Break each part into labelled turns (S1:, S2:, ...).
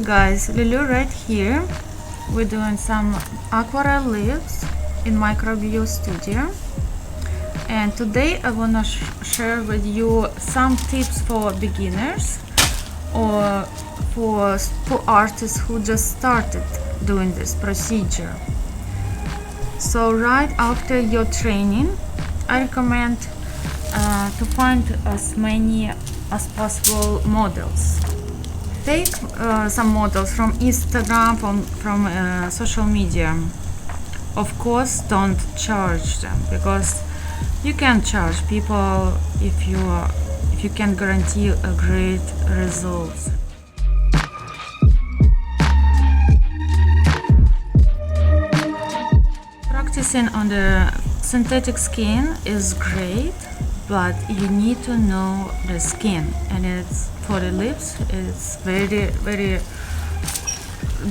S1: guys, Lulu right here. We're doing some aquarelle lips in Microbio Studio, and today I want to share with you some tips for beginners or for artists who just started doing this procedure. So right after your training, I recommend to find as many as possible models. Take some models from Instagram, from social media. Of course, don't charge them, because you can charge people if you can guarantee a great results. Practicing on the synthetic skin is great, but you need to know the skin, and it's for the lips it's very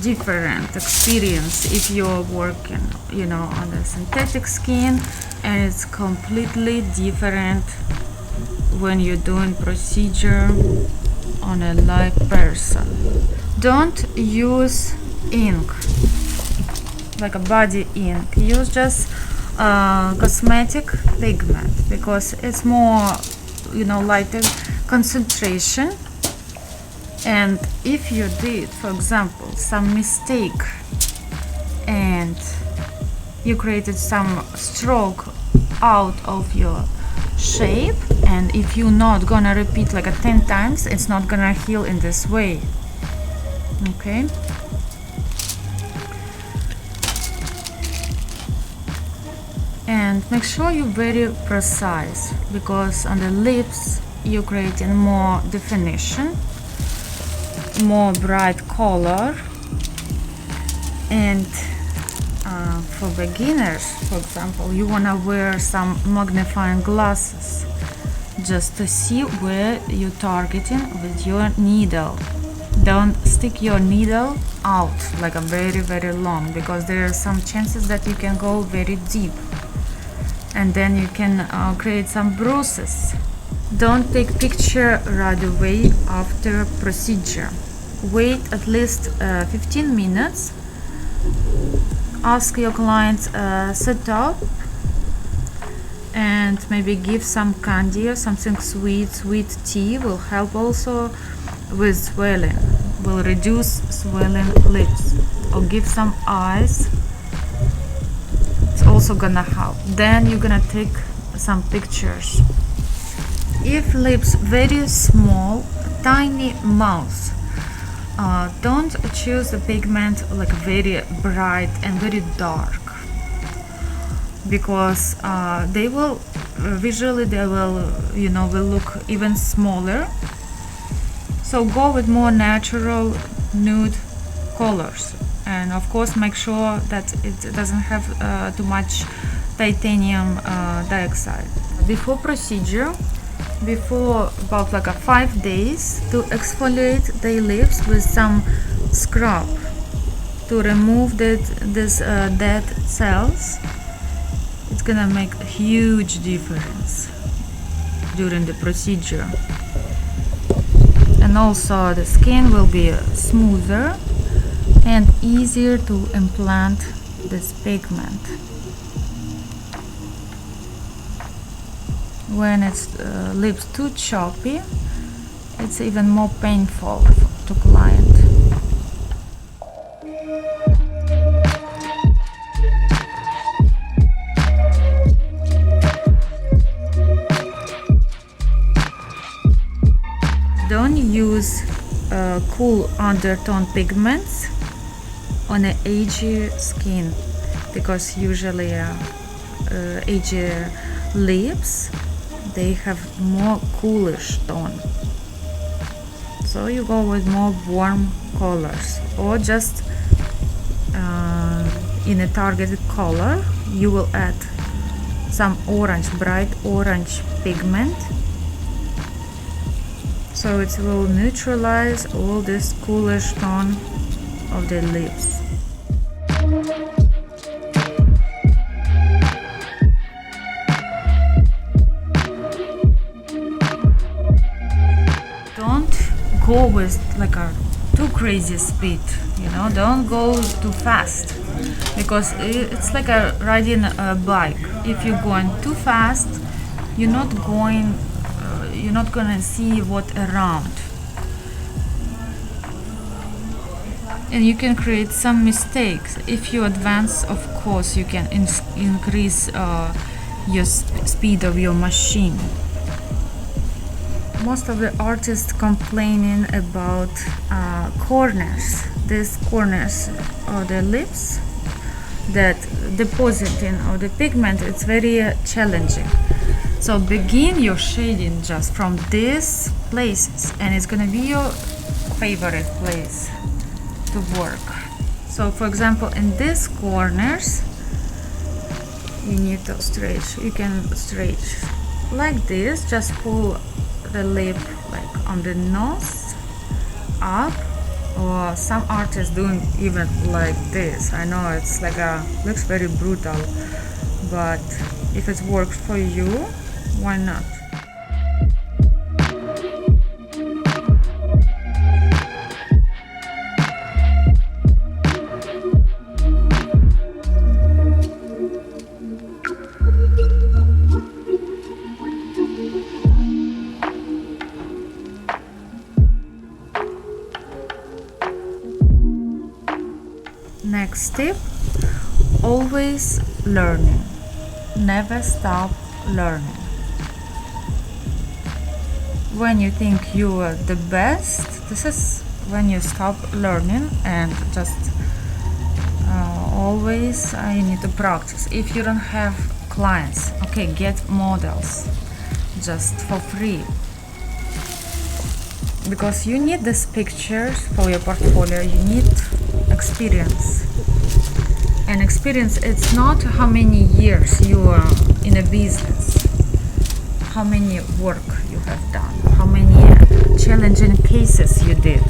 S1: different experience if you're working on the synthetic skin, and it's completely different when you're doing procedure on a live person. Don't use ink, like a body ink. Use just cosmetic pigment, because it's more lighter concentration. And if you did, for example, some mistake and you created some stroke out of your shape, and if you're not gonna repeat like 10 times, it's not gonna heal in this way. Okay. And make sure you're very precise, because on the lips you're creating more definition, more bright color. And for beginners, for example, you want to wear some magnifying glasses just to see where you're targeting with your needle. Don't stick your needle out like a very long, because there are some chances that you can go very deep, and then you can create some bruises. Don't take picture right away after procedure. Wait at least 15 minutes. Ask your client sit up, and maybe give some candy or something sweet tea will help also with swelling, will reduce swelling lips. Or give some ice, it's also gonna help. Then you're gonna take some pictures. If lips very small, tiny mouth, don't choose the pigment like very bright and very dark, because they will visually will look even smaller. So go with more natural nude colors, and of course make sure that it doesn't have too much titanium dioxide. Before procedure, before about like 5 days, to exfoliate the lips with some scrub to remove this dead cells. It's gonna make a huge difference during the procedure, and also the skin will be smoother and easier to implant this pigment. When it's lips too choppy, it's even more painful to client. Don't use cool undertone pigments on an aged skin, because usually aged lips, they have more coolish tone. So you go with more warm colors, or just in a targeted color you will add some orange, bright orange pigment, so it will neutralize all this coolish tone of the lips. Don't go with like a too crazy speed, you know, don't go too fast, because it's like riding a bike. If you're going too fast, you're not gonna see what around, and you can create some mistakes. If you advance, of course you can increase your speed of your machine. Most of the artists complaining about corners. These corners or the lips that depositing of the pigment, it's very challenging. So begin your shading just from these places, and it's gonna be your favorite place to work. So for example, in these corners you need to stretch. You can stretch like this, just pull the lip like on the nose up, or some artists doing even like this. I know it's like looks very brutal, but if it works for you, why not? Next tip, always learning. Never stop learning. When you think you are the best, this is when you stop learning, and just always you need to practice. If you don't have clients, okay, get models just for free, because you need these pictures for your portfolio. You need experience, and experience, it's not how many years you are in a business, how many work you have done, how many challenging cases you did.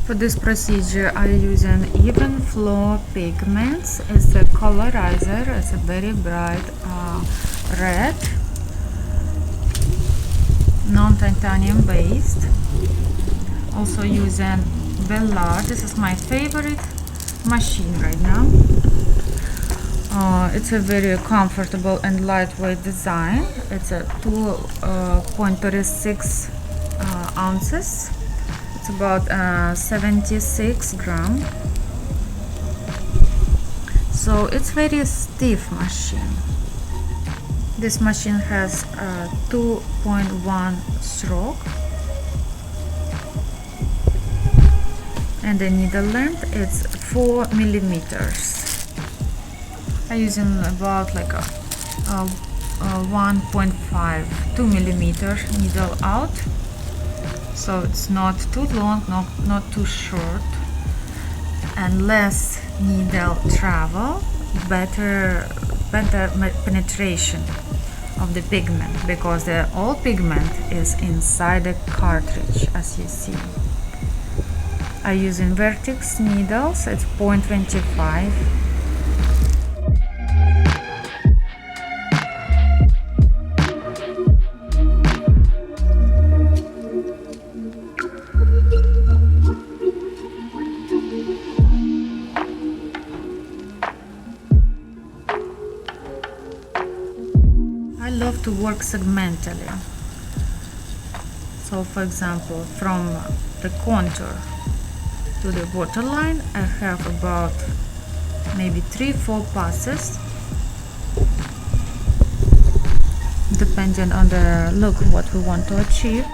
S1: For this procedure, I use an Even Flow pigments. It's a colorizer. It's a very bright red, non-titanium based. Also using Bellard. This is my favorite machine right now. It's a very comfortable and lightweight design. It's a 2.36 ounces. It's about 76 grams. So it's very stiff machine. This machine has a 2.1 stroke, and the needle length is 4 millimeters. I'm using about like a 1.5, 2 millimeter needle out. So it's not too long, not too short, and less needle travel, better penetration of the pigment, because all pigment is inside the cartridge, as you see. I use Vertex needles. It's 0.25. I love to work segmentally. So for example, from the contour to the waterline, I have about maybe 3-4 passes, depending on the look what we want to achieve.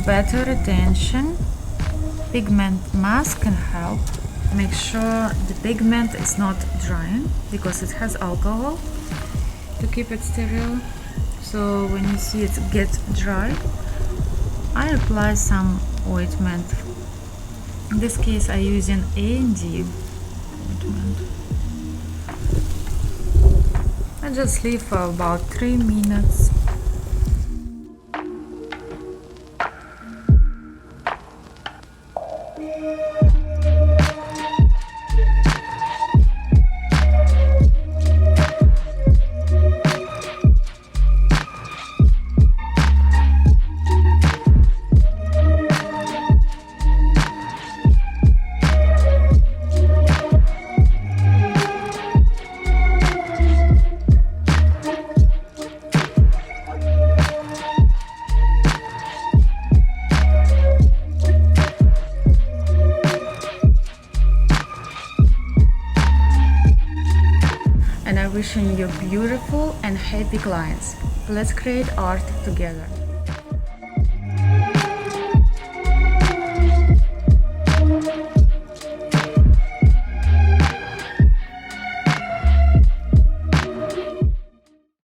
S1: Better retention, pigment mask can help make sure the pigment is not drying because it has alcohol to keep it sterile. So when you see it get dry, I apply some ointment. In this case I using A&D ointment. I just leave for about 3 minutes. And I'm wishing you beautiful and happy clients. Let's create art together.